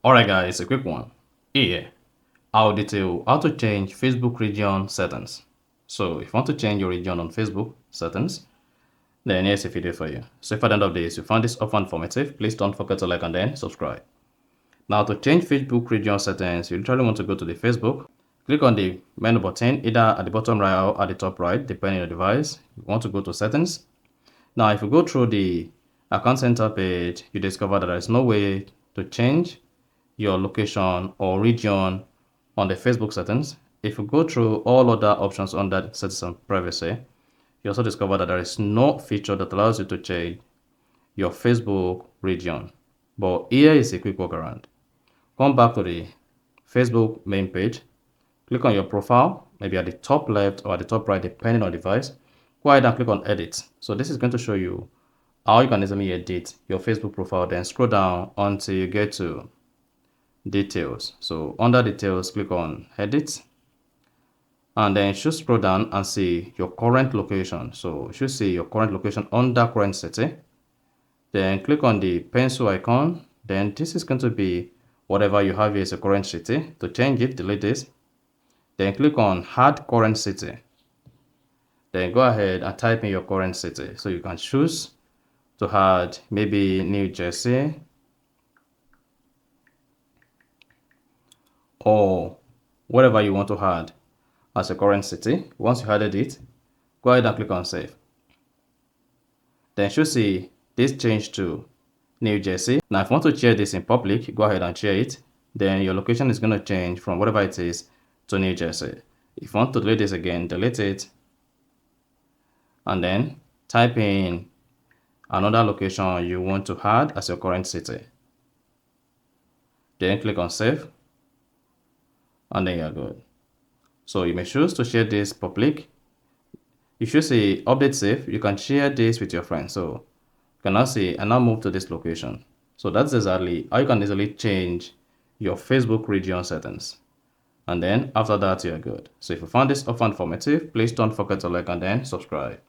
Alright guys, a quick one. Here, I'll detail how to change Facebook region settings. So if you want to change your region on Facebook settings, then here's a video for you. So if at the end of this you found this offer informative, please don't forget to like and then subscribe. Now to change Facebook region settings, you literally want to go to the Facebook, click on the menu button either at the bottom right or at the top right, depending on your device. You want to go to settings. Now if you go through the account center page, you discover that there is no way to change your location or region on the Facebook settings. If you go through all other options under settings and privacy, you also discover that there is no feature that allows you to change your Facebook region. But here is a quick workaround. Come back to the Facebook main page, click on your profile, maybe at the top left or at the top right, depending on the device. Go ahead and click on edit. So this is going to show you how you can easily edit your Facebook profile. Then scroll down until you get to details. So under details, click on edit, and then you should scroll down and see your current location. So you should see your current location under current city. Then click on the pencil icon. Then this is going to be whatever you have here as a current city. To change it, delete this. Then click on add current city. Then go ahead and type in your current city. So you can choose to add maybe New Jersey, or whatever you want to add as a current city. Once you added it, go ahead and click on save. Then you should see this change to New Jersey. Now if you want to share this in public, go ahead and share it. Then your location is going to change from whatever it is to New Jersey. If you want to delete this again, delete it, and then type in another location you want to add as your current city. Then click on save, and then you're good. So you may choose to share this public. You should see update save. You can share this with your friends. So you can now see and now move to this location. So that's exactly how you can easily change your Facebook region settings. And then after that, you're good. So if you found this offer informative, please don't forget to like and then subscribe.